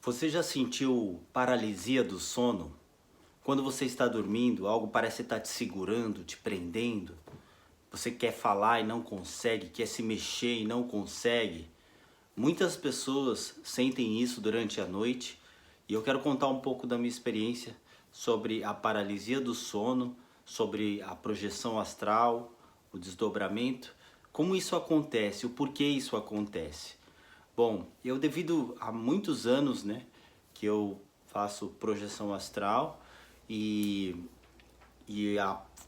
Você já sentiu paralisia do sono? Quando você está dormindo, algo parece estar te segurando, te prendendo. Você quer falar e não consegue, quer se mexer e não consegue. Muitas pessoas sentem isso durante a noite e eu quero contar um pouco da minha experiência sobre a paralisia do sono, sobre a projeção astral, o desdobramento, como isso acontece, o porquê isso acontece. Bom, eu devido a muitos anos, né, que eu faço projeção astral e,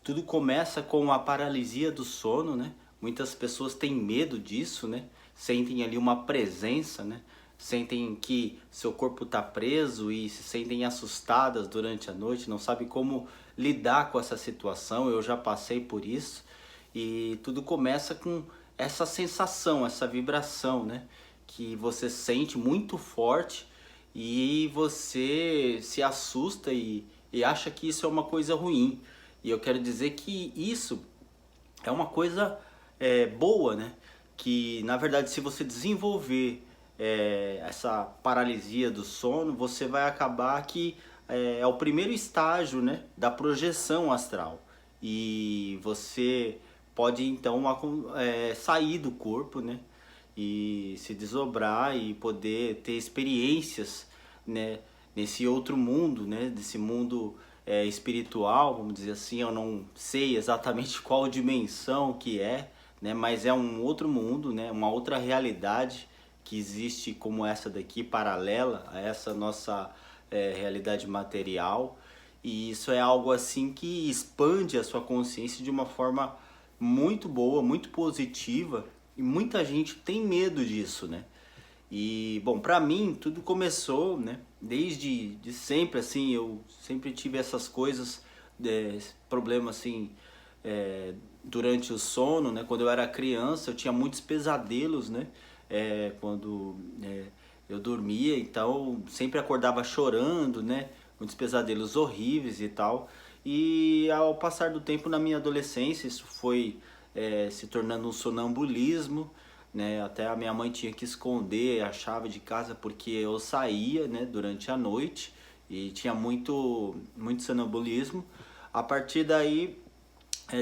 tudo começa com a paralisia do sono, né? Muitas pessoas têm medo disso, né? Sentem ali uma presença, né? Sentem que seu corpo está preso e se sentem assustadas durante a noite, não sabem como lidar com essa situação. Eu já passei por isso e tudo começa com essa sensação, essa vibração, né? Que você sente muito forte e você se assusta e acha que isso é uma coisa ruim. E eu quero dizer que isso é uma coisa boa, né? Que na verdade, se você desenvolver essa paralisia do sono, você vai acabar que é o primeiro estágio, né, da projeção astral. E você pode então sair do corpo, né? E se desdobrar e poder ter experiências, né, nesse outro mundo, né, desse mundo espiritual, vamos dizer assim. Eu não sei exatamente qual dimensão que é, né, mas é um outro mundo, né, uma outra realidade que existe como essa daqui, paralela a essa nossa realidade material. E isso é algo assim que expande a sua consciência de uma forma muito boa, muito positiva, e muita gente tem medo disso, né? E, bom, pra mim tudo começou, né? Desde de sempre, assim, eu sempre tive essas coisas, problemas assim, durante o sono, né? Quando eu era criança, eu tinha muitos pesadelos, né? Quando eu dormia, então sempre acordava chorando, né? Muitos pesadelos horríveis e tal. E ao passar do tempo na minha adolescência, isso foi se tornando um sonambulismo, né? Até a minha mãe tinha que esconder a chave de casa porque eu saía, né, durante a noite e tinha muito sonambulismo. A partir daí,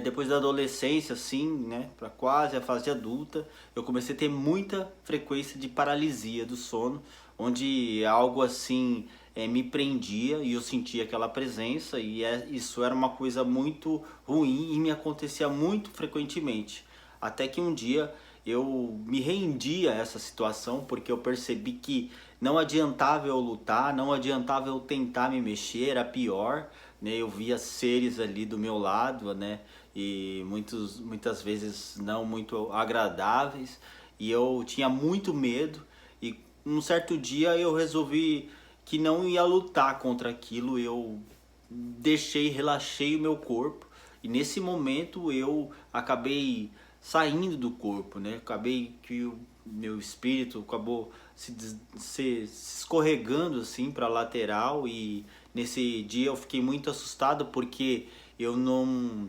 depois da adolescência, assim, né, para quase a fase adulta, eu comecei a ter muita frequência de paralisia do sono, onde algo assim me prendia e eu sentia aquela presença e isso era uma coisa muito ruim e me acontecia muito frequentemente. Até que um dia eu me rendi a essa situação porque eu percebi que não adiantava eu lutar, não adiantava eu tentar me mexer, era pior, né? Eu via seres ali do meu lado, né? E muitas vezes não muito agradáveis e eu tinha muito medo e um certo dia eu resolvi que não ia lutar contra aquilo, eu deixei, relaxei o meu corpo e nesse momento eu acabei saindo do corpo, né? Acabei que o meu espírito acabou se escorregando assim para lateral e nesse dia eu fiquei muito assustado porque eu não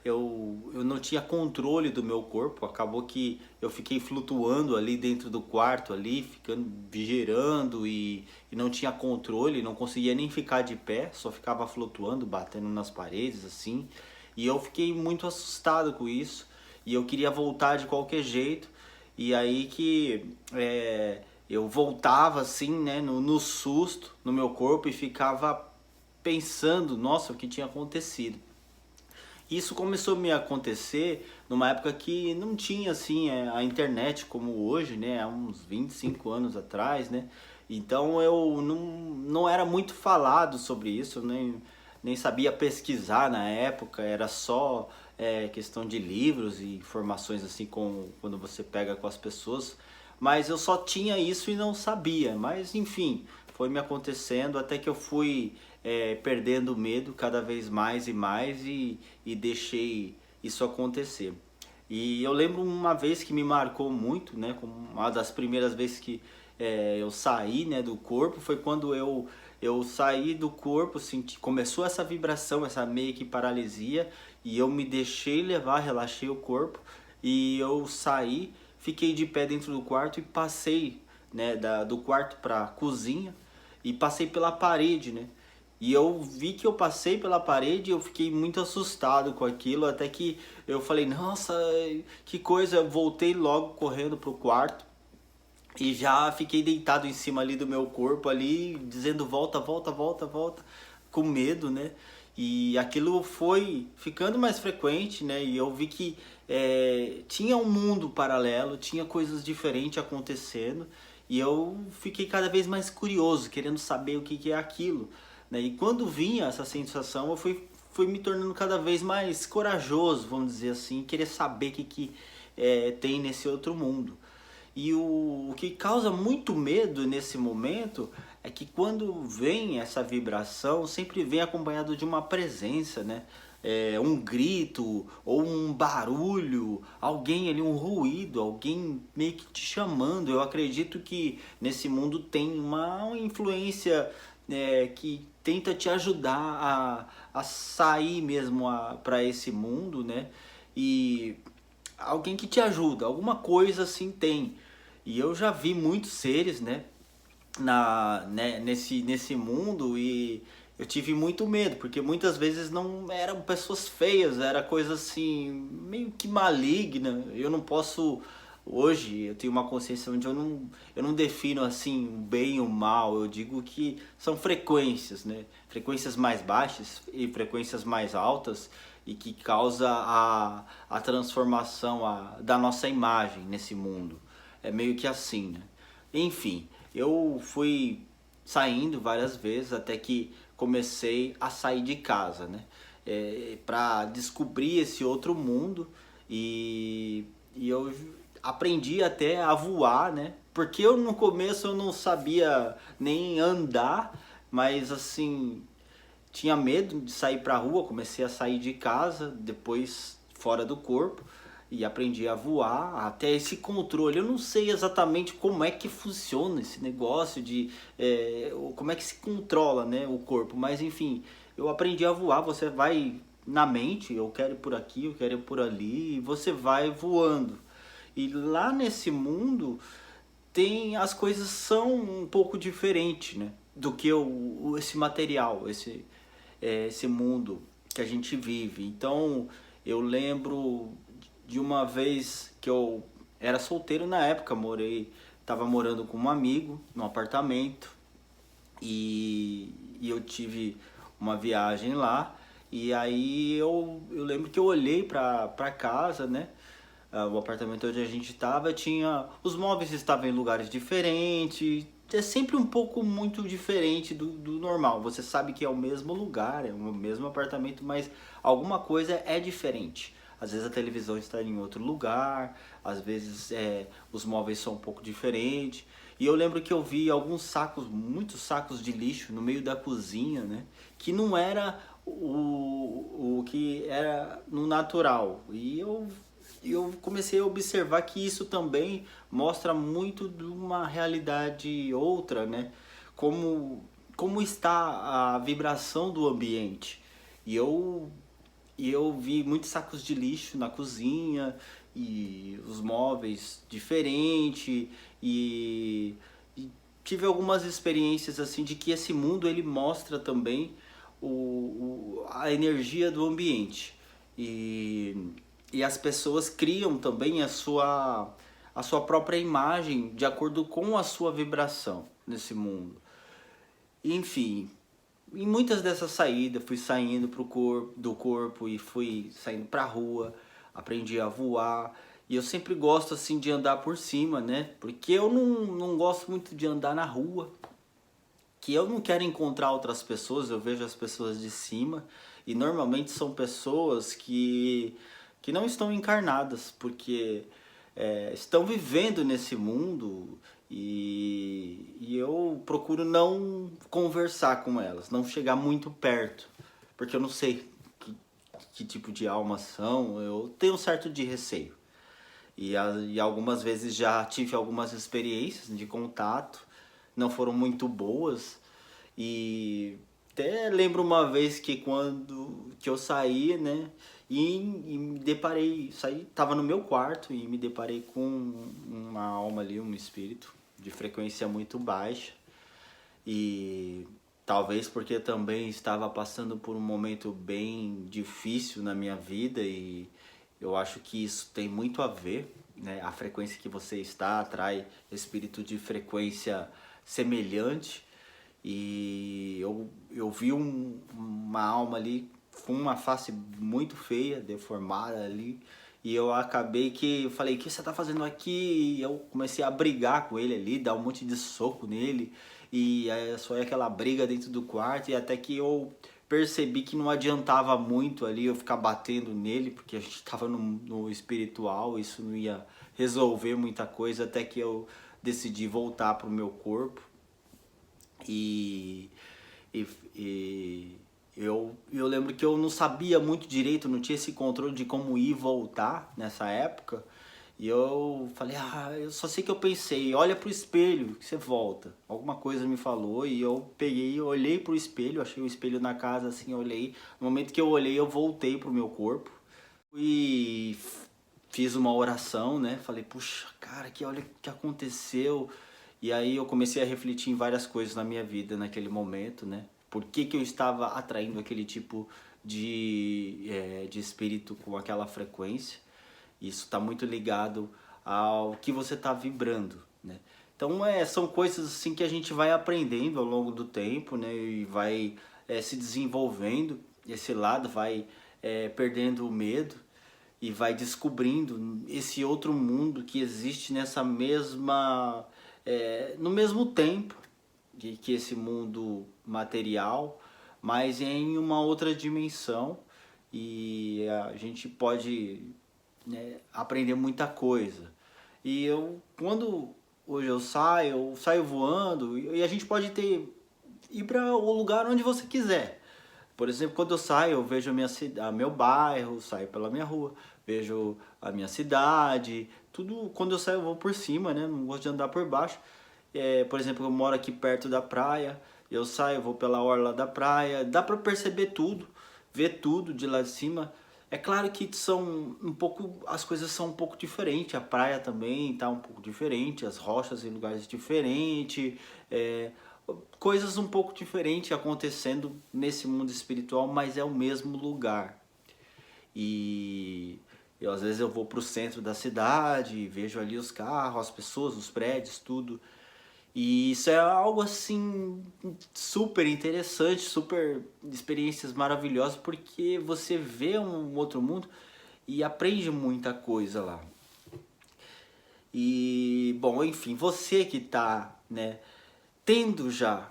eu não tinha controle do meu corpo, acabou que eu fiquei flutuando ali dentro do quarto ali, ficando girando e não tinha controle, não conseguia nem ficar de pé, só ficava flutuando, batendo nas paredes assim. E eu fiquei muito assustado com isso e eu queria voltar de qualquer jeito. E aí que eu voltava assim, né, no susto no meu corpo e ficava pensando, nossa, o que tinha acontecido. Isso começou a me acontecer numa época que não tinha assim a internet como hoje, né? Há uns 25 anos atrás, né? Então eu não era muito falado sobre isso, nem sabia pesquisar na época, era só questão de livros e informações assim quando você pega com as pessoas. Mas eu só tinha isso e não sabia. Mas enfim, foi me acontecendo até que eu fui perdendo o medo cada vez mais e mais e deixei isso acontecer. E eu lembro uma vez que me marcou muito, né, como uma das primeiras vezes que eu saí, né, do corpo, foi quando eu saí do corpo, senti, começou essa vibração, essa meio que paralisia, e eu me deixei levar, relaxei o corpo, e eu saí, fiquei de pé dentro do quarto e passei, né, do quarto para a cozinha, e passei pela parede, né? E eu vi que eu passei pela parede e eu fiquei muito assustado com aquilo, até que eu falei, nossa, que coisa, eu voltei logo correndo pro quarto e já fiquei deitado em cima ali do meu corpo ali, dizendo volta, volta, volta, volta, com medo, né? E aquilo foi ficando mais frequente, né? E eu vi que tinha um mundo paralelo, tinha coisas diferentes acontecendo. E eu fiquei cada vez mais curioso, querendo saber o que que é aquilo, né? E quando vinha essa sensação, eu fui me tornando cada vez mais corajoso, vamos dizer assim, querer saber o que que tem nesse outro mundo. E o que causa muito medo nesse momento é que quando vem essa vibração, sempre vem acompanhado de uma presença, né? Um grito ou um barulho, alguém ali, um ruído, alguém meio que te chamando. Eu acredito que nesse mundo tem uma influência que tenta te ajudar a sair mesmo para esse mundo, né? E alguém que te ajuda, alguma coisa assim tem. E eu já vi muitos seres, né, nesse mundo e eu tive muito medo, porque muitas vezes não eram pessoas feias, era coisa assim, meio que maligna. Eu não posso, hoje eu tenho uma consciência onde eu não defino assim o bem e o mal, eu digo que são frequências, né? Frequências mais baixas e frequências mais altas e que causa a transformação da nossa imagem nesse mundo. É meio que assim, né? Enfim, eu fui saindo várias vezes até que comecei a sair de casa, né? Para descobrir esse outro mundo e eu aprendi até a voar, né? Porque eu no começo eu não sabia nem andar, mas assim, tinha medo de sair pra rua, comecei a sair de casa, depois fora do corpo e aprendi a voar, até esse controle. Eu não sei exatamente como é que funciona esse negócio de como é que se controla, né, o corpo, mas enfim, eu aprendi a voar. Você vai na mente, eu quero ir por aqui, eu quero ir por ali, e você vai voando. E lá nesse mundo tem as coisas são um pouco diferentes, né, do que esse material, esse mundo que a gente vive. Então eu lembro de uma vez que eu era solteiro na época, tava morando com um amigo num apartamento e eu tive uma viagem lá e aí eu lembro que eu olhei pra casa, né? O apartamento onde a gente estava tinha. Os móveis estavam em lugares diferentes. É sempre um pouco muito diferente do normal. Você sabe que é o mesmo lugar, é o mesmo apartamento, mas alguma coisa é diferente. Às vezes a televisão está em outro lugar, às vezes os móveis são um pouco diferentes. E eu lembro que eu vi alguns sacos, muitos sacos de lixo no meio da cozinha, né? Que não era o que era no natural. E eu comecei a observar que isso também mostra muito de uma realidade outra, né? Como está a vibração do ambiente. E eu, e eu vi muitos sacos de lixo na cozinha e os móveis diferentes e tive algumas experiências assim de que esse mundo ele mostra também a energia do ambiente. E e as pessoas criam também a sua própria imagem de acordo com a sua vibração nesse mundo. Enfim, em muitas dessas saídas, fui saindo do corpo e fui saindo pra rua, aprendi a voar. E eu sempre gosto assim de andar por cima, né? Porque eu não gosto muito de andar na rua, que eu não quero encontrar outras pessoas, eu vejo as pessoas de cima e normalmente são pessoas que não estão encarnadas, porque estão vivendo nesse mundo e eu procuro não conversar com elas, não chegar muito perto, porque eu não sei que tipo de alma são, eu tenho um certo de receio. E algumas vezes já tive algumas experiências de contato, não foram muito boas. E até lembro uma vez que quando que eu saí, né? E me deparei, tava no meu quarto e me deparei com uma alma ali, um espírito de frequência muito baixa. e talvez porque eu também estava passando por um momento bem difícil na minha vida e eu acho que isso tem muito a ver, né? A frequência que você está atrai espírito de frequência semelhante e eu vi uma alma ali com uma face muito feia, deformada ali. E eu acabei que eu falei, o que você tá fazendo aqui? E eu comecei a brigar com ele ali, dar um monte de soco nele. E aí foi aquela briga dentro do quarto. E até que eu percebi que não adiantava muito ali eu ficar batendo nele, porque a gente tava no espiritual, isso não ia resolver muita coisa. Até que eu decidi voltar pro meu corpo. E, e, eu lembro que eu não sabia muito direito, não tinha esse controle de como ir e voltar nessa época. E eu falei, eu só sei que eu pensei, olha pro espelho que você volta. Alguma coisa me falou e eu peguei, olhei pro espelho, achei o espelho na casa assim, olhei. No momento que eu olhei, eu voltei pro meu corpo e fiz uma oração, né? Falei, puxa, cara, que olha o que aconteceu. E aí eu comecei a refletir em várias coisas na minha vida naquele momento, né? Por que que eu estava atraindo aquele tipo de espírito com aquela frequência? Isso está muito ligado ao que você está vibrando, né? Então são coisas assim que a gente vai aprendendo ao longo do tempo, né? E vai se desenvolvendo esse lado, vai perdendo o medo e vai descobrindo esse outro mundo que existe nessa mesma no mesmo tempo que esse mundo material, mas em uma outra dimensão e a gente pode, né, aprender muita coisa. E quando hoje eu saio voando e a gente pode ir para o lugar onde você quiser. Por exemplo, quando eu saio, eu vejo meu bairro, saio pela minha rua, vejo a minha cidade, tudo. Quando eu saio eu vou por cima, né? Não gosto de andar por baixo. Por exemplo, eu moro aqui perto da praia, eu saio, vou pela orla da praia, dá para perceber tudo, ver tudo de lá de cima. É claro que as coisas são um pouco diferentes, a praia também está um pouco diferente, as rochas em lugares diferentes, é, coisas um pouco diferentes acontecendo nesse mundo espiritual, mas é o mesmo lugar. E às vezes eu vou para o centro da cidade, vejo ali os carros, as pessoas, os prédios, tudo. E isso é algo assim super interessante, super experiências maravilhosas, porque você vê um outro mundo e aprende muita coisa lá. E bom, enfim, você que está, né, tendo já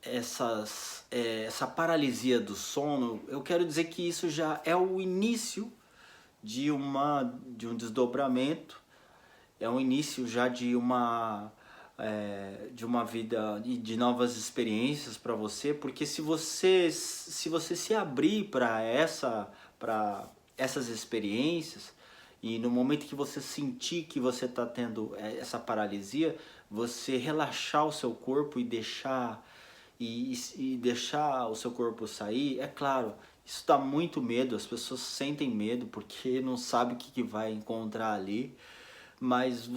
essa paralisia do sono, eu quero dizer que isso já é o início de um desdobramento, é o início já de uma vida e de novas experiências para você, porque se você se abrir para essas experiências e no momento que você sentir que você está tendo essa paralisia, você relaxar o seu corpo e deixar o seu corpo sair, é claro, isso dá muito medo, as pessoas sentem medo porque não sabe o que vai encontrar ali, mas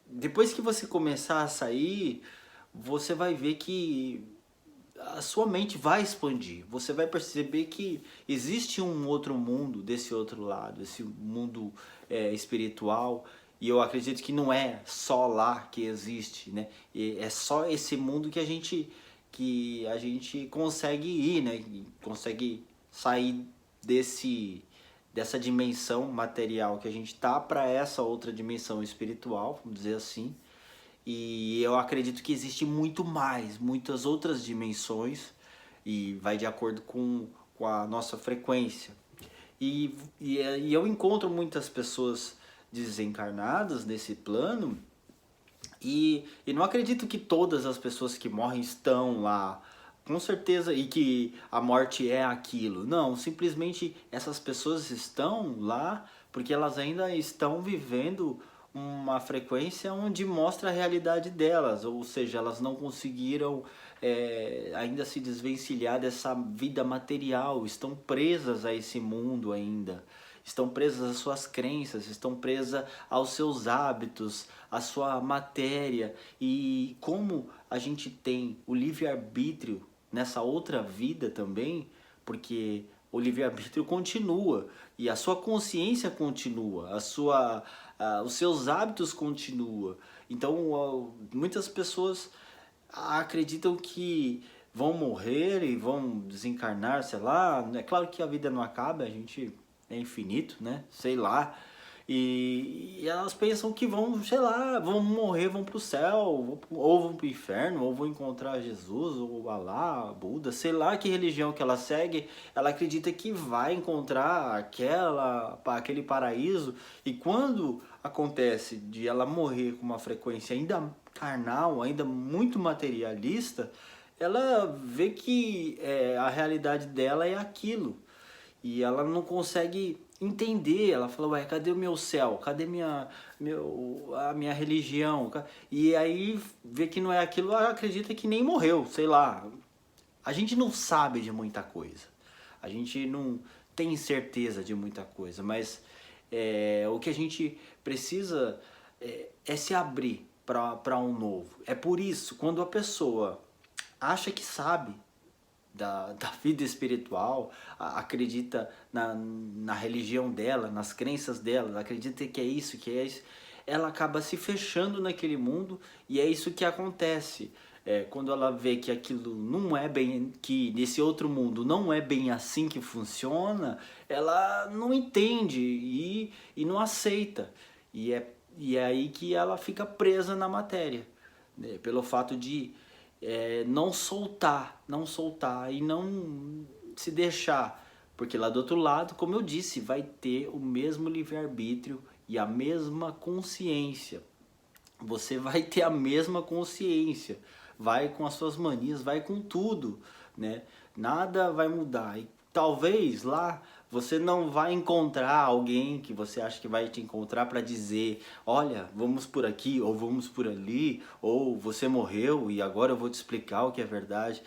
depois que você começar a sair, você vai ver que a sua mente vai expandir. Você vai perceber que existe um outro mundo desse outro lado, esse mundo espiritual. E eu acredito que não é só lá que existe, né? E é só esse mundo que a gente consegue ir, né? E consegue sair dessa dimensão material que a gente tá para essa outra dimensão espiritual, vamos dizer assim. E eu acredito que existe muito mais, muitas outras dimensões e vai de acordo com a nossa frequência. E eu encontro muitas pessoas desencarnadas nesse plano e não acredito que todas as pessoas que morrem estão lá, com certeza, e que a morte é aquilo. Não, simplesmente essas pessoas estão lá porque elas ainda estão vivendo uma frequência onde mostra a realidade delas, ou seja, elas não conseguiram ainda se desvencilhar dessa vida material, estão presas a esse mundo ainda. estão presas às suas crenças, estão presas aos seus hábitos, à sua matéria. E como a gente tem o livre-arbítrio nessa outra vida também, porque o livre-arbítrio continua e a sua consciência continua, os seus hábitos continuam. Então, muitas pessoas acreditam que vão morrer e vão desencarnar, sei lá. É claro que a vida não acaba, a gente é infinito, né? Sei lá. E elas pensam que vão, sei lá, vão morrer, vão pro céu, ou vão pro inferno, ou vão encontrar Jesus, ou Alá, Buda, sei lá que religião que ela segue. Ela acredita que vai encontrar aquele paraíso. E quando acontece de ela morrer com uma frequência ainda carnal, ainda muito materialista, ela vê que a realidade dela é aquilo. E ela não consegue entender. Ela fala, ué, cadê o meu céu? Cadê a minha religião? E aí vê que não é aquilo, ela acredita que nem morreu, sei lá. A gente não sabe de muita coisa. A gente não tem certeza de muita coisa, mas o que a gente precisa é se abrir para um novo. É por isso, quando a pessoa acha que sabe da vida espiritual, acredita na religião dela, nas crenças dela, acredita que é isso, ela acaba se fechando naquele mundo. E é isso que acontece. Quando ela vê que aquilo não é bem, que nesse outro mundo não é bem assim que funciona, ela não entende e não aceita. E é aí que ela fica presa na matéria, né? Pelo fato de não soltar e não se deixar. Porque lá do outro lado, como eu disse, vai ter o mesmo livre-arbítrio e a mesma consciência. Você vai ter a mesma consciência, vai com as suas manias, vai com tudo, né? Nada vai mudar. E talvez lá você não vai encontrar alguém que você acha que vai te encontrar para dizer, olha, vamos por aqui ou vamos por ali, ou você morreu e agora eu vou te explicar o que é verdade.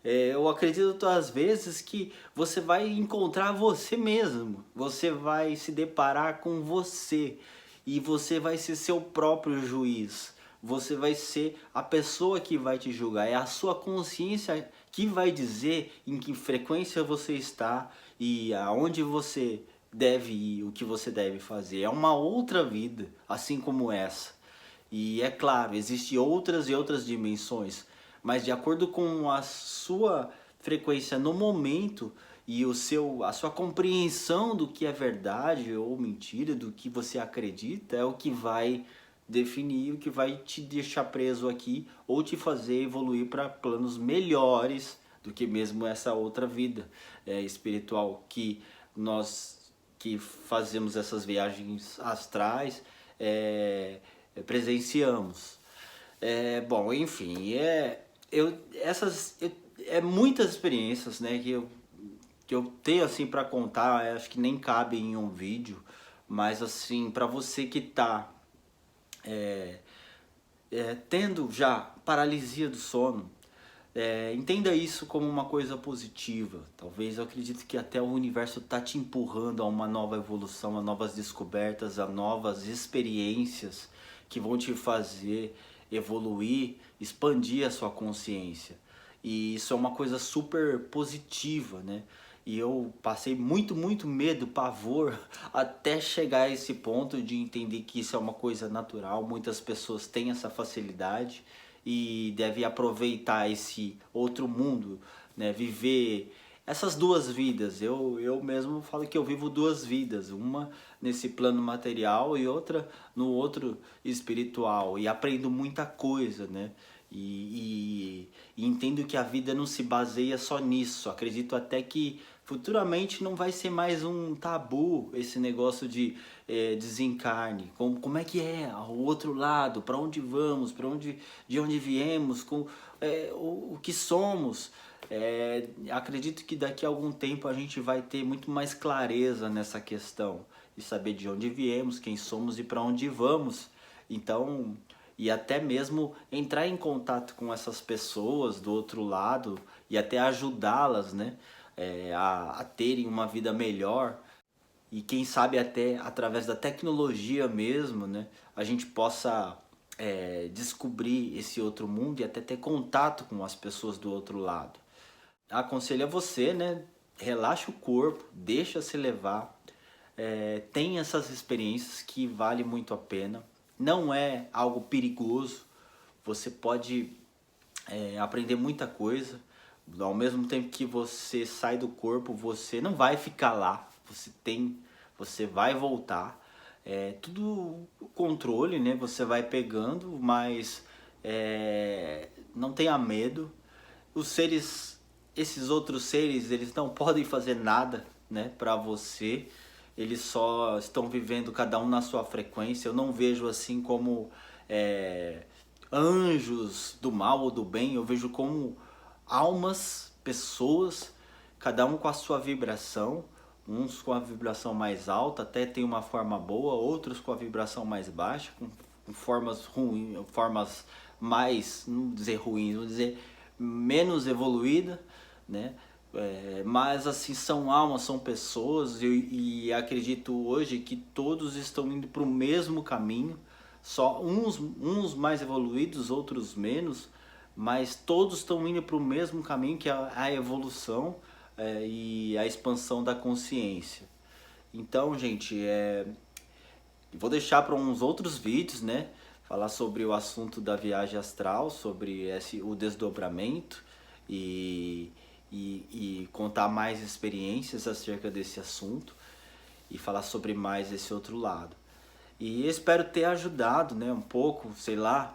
Eu acredito às vezes que você vai encontrar você mesmo, você vai se deparar com você e você vai ser seu próprio juiz. Você vai ser a pessoa que vai te julgar. É a sua consciência que vai dizer em que frequência você está e aonde você deve ir, o que você deve fazer. É uma outra vida, assim como essa. E é claro, existem outras e outras dimensões, mas de acordo com a sua frequência no momento e a sua compreensão do que é verdade ou mentira, do que você acredita, é o que vai definir, o que vai te deixar preso aqui ou te fazer evoluir para planos melhores do que mesmo essa outra vida espiritual que nós que fazemos essas viagens astrais presenciamos. Bom, enfim, muitas experiências, né, que eu tenho assim para contar. Acho que nem cabe em um vídeo, mas assim, para você que tá tendo já paralisia do sono, entenda isso como uma coisa positiva. Talvez eu acredito que até o universo está te empurrando a uma nova evolução, a novas descobertas, a novas experiências que vão te fazer evoluir, expandir a sua consciência. E isso é uma coisa super positiva, né? E eu passei muito, muito medo, pavor, até chegar a esse ponto de entender que isso é uma coisa natural. Muitas pessoas têm essa facilidade e devem aproveitar esse outro mundo, né? Viver essas duas vidas. Eu mesmo falo que eu vivo duas vidas, uma nesse plano material e outra no outro espiritual, e aprendo muita coisa, né? E entendo que a vida não se baseia só nisso. Acredito até que futuramente não vai ser mais um tabu esse negócio de desencarne. Como é que é o outro lado? Para onde vamos? De onde viemos? O que somos? Acredito que daqui a algum tempo a gente vai ter muito mais clareza nessa questão e saber de onde viemos, quem somos e para onde vamos. Então, e até mesmo entrar em contato com essas pessoas do outro lado e até ajudá-las, né, a terem uma vida melhor. e quem sabe até através da tecnologia mesmo, né, a gente possa descobrir esse outro mundo e até ter contato com as pessoas do outro lado. Aconselho a você, né, relaxa o corpo, deixa se levar, tem essas experiências que vale muito a pena, não é algo perigoso, você pode aprender muita coisa. Ao mesmo tempo que você sai do corpo, você não vai ficar lá, você vai voltar. É tudo controle, né? Você vai pegando, mas não tenha medo. Os seres, esses outros seres, eles não podem fazer nada, né, para você. Eles só estão vivendo cada um na sua frequência. Eu não vejo assim como anjos do mal ou do bem. Eu vejo como almas, pessoas, cada um com a sua vibração. Uns com a vibração mais alta, até tem uma forma boa, outros com a vibração mais baixa, com formas ruins, formas mais, não dizer ruins, vou dizer menos evoluída, né? Mas assim, são almas, são pessoas, e acredito hoje que todos estão indo para o mesmo caminho, só uns mais evoluídos, outros menos, mas todos estão indo para o mesmo caminho, que é a evolução e a expansão da consciência. Então, gente, vou deixar para uns outros vídeos, né? Falar sobre o assunto da viagem astral, sobre o desdobramento e contar mais experiências acerca desse assunto e falar sobre mais esse outro lado. E espero ter ajudado, né, um pouco, sei lá,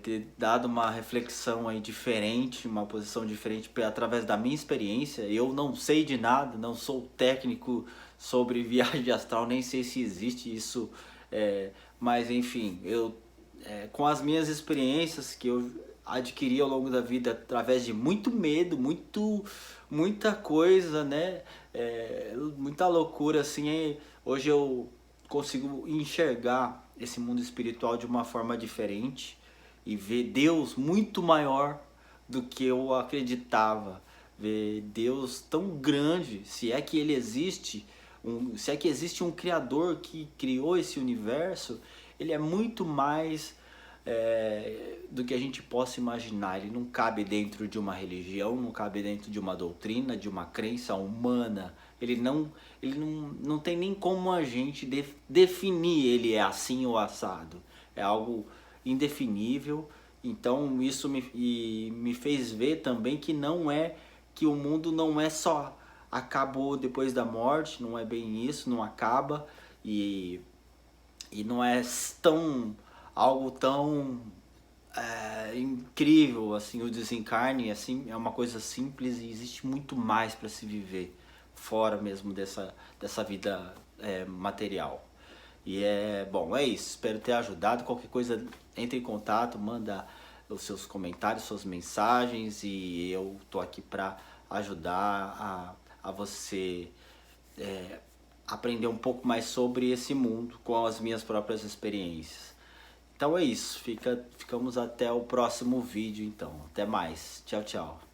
ter dado uma reflexão aí diferente, uma posição diferente através da minha experiência. Eu não sei de nada, não sou técnico sobre viagem astral, nem sei se existe isso, mas enfim, eu com as minhas experiências que eu adquiri ao longo da vida através de muito medo, muita coisa, né, muita loucura assim, hoje eu consigo enxergar esse mundo espiritual de uma forma diferente e ver Deus muito maior do que eu acreditava, ver Deus tão grande, se é que ele existe, se é que existe um criador que criou esse universo, ele é muito mais do que a gente possa imaginar. Ele não cabe dentro de uma religião, não cabe dentro de uma doutrina, de uma crença humana. Ele não tem nem como a gente definir ele é assim ou assado. É algo indefinível. Então isso me fez ver também que o mundo não é só acabou depois da morte, não é bem isso, não acaba e não é algo tão incrível assim. O desencarne assim é uma coisa simples e existe muito mais para se viver fora mesmo dessa vida material. E bom, é isso, espero ter ajudado. Qualquer coisa, entre em contato, manda os seus comentários, suas mensagens, e eu tô aqui para ajudar a você aprender um pouco mais sobre esse mundo com as minhas próprias experiências. Então é isso, ficamos até o próximo vídeo então. Até mais, tchau, tchau.